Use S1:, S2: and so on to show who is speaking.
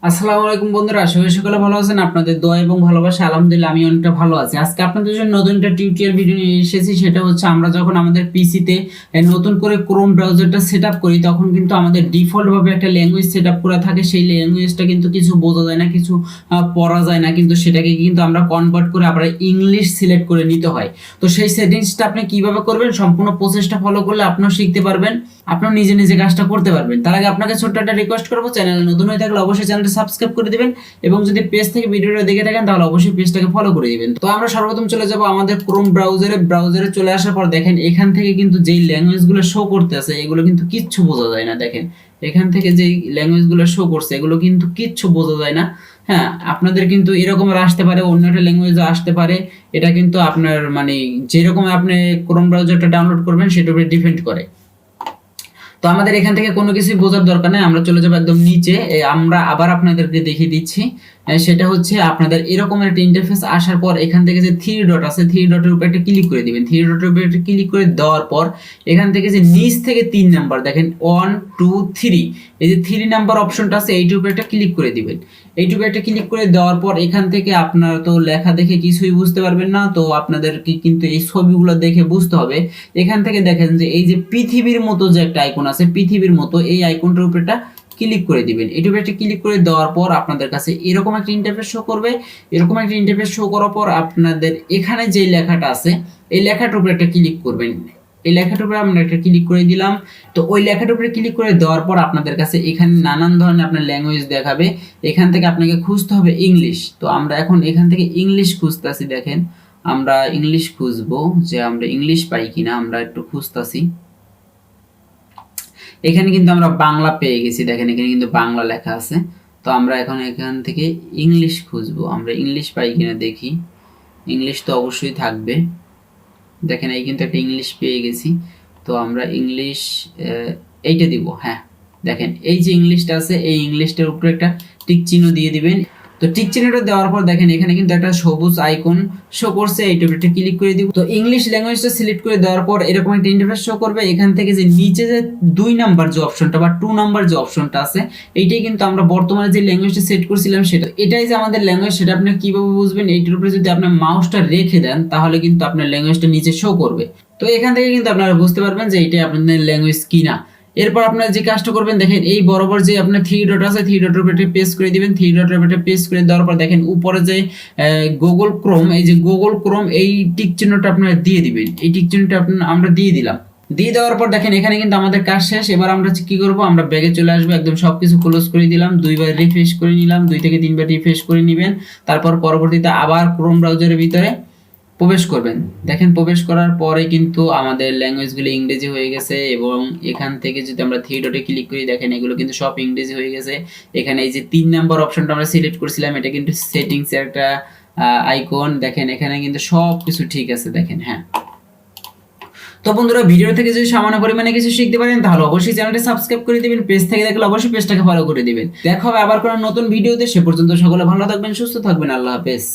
S1: আসসালামু আলাইকুম বন্ধুরা, আশা করি সকলে ভালো আছেন। আপনাদের দোয়া এবং ভালোবাসা আলহামদুলিল্লাহ আমি অনেকটা ভালো আছি। আজকে আপনাদের জন্য নতুন একটা টিউটোরিয়াল ভিডিও নিয়ে এসেছি। সেটা হচ্ছে আমরা যখন আমাদের পিসিতে নতুন করে ক্রোম ব্রাউজারটা সেটআপ করি, তখন কিন্তু আমাদের ডিফল্ট ভাবে একটা ল্যাঙ্গুয়েজ সেটআপ করা থাকে। সেই ল্যাঙ্গুয়েজটা কিন্তু কিছু বোঝা যায় না, কিছু পড়া যায় না, কিন্তু সেটাকে কিন্তু আমরা কনভার্ট করে আবার ইংলিশ সিলেক্ট করে নিতে হয়। তো সেই সেটিংসটা আপনি কিভাবে করবেন, সম্পূর্ণ প্রসেসটা ফলো করলে আপনিও শিখতে পারবেন, আপনিও নিজে নিজে কাজটা করতে পারবেন। তার আগে আপনাকে ছোট্ট একটা রিকোয়েস্ট করবো, চ্যানেলে নতুন হয়ে থাকলে অবশ্যই চ্যানেলটা সাবস্ক্রাইব করে দিবেন, এবং যদি পেজ থেকে ভিডিওটা দেখে থাকেন তাহলে অবশ্যই পেজটাকে ফলো করে দিবেন। তো আমরা সর্বপ্রথম চলে যাব আমাদের ক্রোম ব্রাউজারে চলে আসার পর দেখেন এখান থেকে কিন্তু যেই ল্যাঙ্গুয়েজগুলো শো করতে আছে এগুলো কিন্তু কিচ্ছু বোঝা যায় না। দেখেন এখান থেকে যেই ল্যাঙ্গুয়েজগুলো শো করছে এগুলো কিন্তু কিচ্ছু বোঝা যায় না। হ্যাঁ, আপনাদের কিন্তু এরকমের আসতে পারে, অন্য একটা ল্যাঙ্গুয়েজও আসতে পারে। এটা কিন্তু আপনার মানে যেরকম আপনি ক্রোম ব্রাউজারটা ডাউনলোড করবেন সেটার উপরে ডিপেন্ড করে। তো আমাদের এখান থেকে কোনো কিছু বোঝার দরকার নেই, আমরা চলে যাবো একদম নিচে। আমরা আবার আপনাদেরকে দেখিয়ে দিচ্ছি। সেটা হচ্ছে আপনাদের এরকম একটা ইন্টারফেস আসার পর এখান থেকে যে থ্রি ডট আছে, থ্রি ডটের উপর একটা ক্লিক করে দিবেন। থ্রি ডটের উপর একটা ক্লিক করে দেওয়ার পর এখান থেকে যে নিচ থেকে 3 নাম্বার দেখেন 1 2 3, এই যে 3 নাম্বার অপশনটা আছে এইটার উপর একটা ক্লিক করে দিবেন। এইটুকু একটা ক্লিক করে দেওয়ার পর এখান থেকে আপনারা তো লেখা দেখে কিছুই বুঝতে পারবেন না, তো আপনাদেরকে কিন্তু এই ছবিগুলো দেখে বুঝতে হবে। এখান থেকে দেখেন যে এই যে পৃথিবীর মতো যে একটা আইকন আছে, পৃথিবীর মতো এই আইকনটার উপর একটা ক্লিক করে দিবেন। এটুকু একটা ক্লিক করে দেওয়ার পর আপনাদের কাছে এরকম একটা ইন্টারফেস শো করবে। এরকম একটা ইন্টারফেস শো করার পর আপনাদের এখানে যে লেখাটা আছে এই লেখাটার উপর একটা ক্লিক করবেন। এই লেখাটার উপরে আমরা একটা ক্লিক করে দিলাম। তো ওই লেখাটার উপরে ক্লিক করে দেওয়ার পর আপনাদের কাছে এখানে নানান ধরনের আপনার ল্যাঙ্গুয়েজ দেখাবে। এখান থেকে আপনাকে খুঁজতে হবে ইংলিশ। তো আমরা এখন এখান থেকে ইংলিশ খুঁজতেছি। দেখেন আমরা ইংলিশ খুঁজবো, যে আমরা ইংলিশ পাই কিনা আমরা একটু খুঁজতেছি। এখানে কিন্তু আমরা বাংলা পেয়ে গেছি। দেখেন এখানে কিন্তু বাংলা লেখা আছে। তো আমরা এখন এখান থেকে ইংলিশ খুঁজবো, আমরা ইংলিশ পাই কিনা দেখি। ইংলিশ তো অবশ্যই থাকবে। দেখেন এই কিন্তু একটা ইংলিশ পেয়ে গেছি। তো আমরা ইংলিশ এইটা দিব। হ্যাঁ, দেখেন এই যে ইংলিশটা আছে এই ইংলিশটার উপরে একটা টিক চিহ্ন দিয়ে দিবেন। তো টিক চিহ্নটা দেওয়ার পর দেখেন এখানে কিন্তু একটা সবুজ আইকন শো করছে, এইটার উপরে ক্লিক করে দিব। তো ইংলিশ ল্যাঙ্গুয়েজটা সিলেক্ট করে দেওয়ার পর এরকম একটা ইন্টারফেস শো করবে। এখান থেকে যে নিচে যে 2 নাম্বার যে অপশনটা বা 2 নাম্বার যে অপশনটা আছে এইটাই কিন্তু আমরা বর্তমানে যে ল্যাঙ্গুয়েজটা সেট করছিলাম সেটা, এটাই যে আমাদের ল্যাঙ্গুয়েজ। সেটা আপনি কিভাবে বুঝবেন, এইটার উপরে যদি আপনি মাউসটা রেখে দেন তাহলে কিন্তু আপনার ল্যাঙ্গুয়েজটা নিচে শো করবে। তো এখান থেকে কিন্তু আপনারা বুঝতে পারবেন যে এইটাই আপনাদের ল্যাঙ্গুয়েজ কিনা। এরপর আপনারা যে কাজটা করবেন, দেখেন এই বরাবর যে আপনার থ্রি ডট আছে থ্রি ডটের উপরে পেস্ট করে দিবেন। থ্রি ডটের উপরে পেস্ট করে দেওয়ার পর দেখেন উপরে যে গুগল ক্রোম, এই যে গুগল ক্রোম এই টিক চিহ্নটা আপনারা দিয়ে দিবেন। এই টিক চিহ্নটা আমরা দিয়ে দিলাম। দিয়ে দেওয়ার পর দেখেন এখানে কিন্তু আমাদের কাজ শেষ। এবার আমরা কি করব, আমরা ব্যাগে চলে আসবো, একদম সবকিছু ক্লোজ করে দিলাম, 2বার রিফ্রেশ করে নিলাম, 2 থেকে 3বার রিফ্রেশ করে নেবেন। তারপর পরবর্তীতে আবার ক্রোম ব্রাউজারের ভিতরে প্রবেশ করবেন। দেখেন প্রবেশ করার পরে কিন্তু আমাদের ল্যাঙ্গুয়েজগুলো ইংরেজি হয়ে গেছে, এবং এখান থেকে যদি আমরা থ্রি ডটে ক্লিক করি দেখেন এগুলো কিন্তু সব ইংরেজি হয়ে গেছে। এখানে এই যে 3 নাম্বার অপশনটা আমরা সিলেক্ট করছিলাম এটা কিন্তু সেটিংস এর একটা আইকন। দেখেন এখানে কিন্তু সব কিছু ঠিক আছে। দেখেন হ্যাঁ। তো বন্ধুরা, ভিডিও থেকে যদি সামান্য পরিমাণে কিছু শিখতে পারেন তাহলে অবশ্যই চ্যানেলটা সাবস্ক্রাইব করে দিবেন। পেজ থেকে দেখলে অবশ্যই পেজটাকে ফলো করে দিবেন। দেখা হবে আবার কোনো নতুন ভিডিওতে। সে পর্যন্ত সকলে ভালো থাকবেন, সুস্থ থাকবেন। আল্লাহ হাফেজ।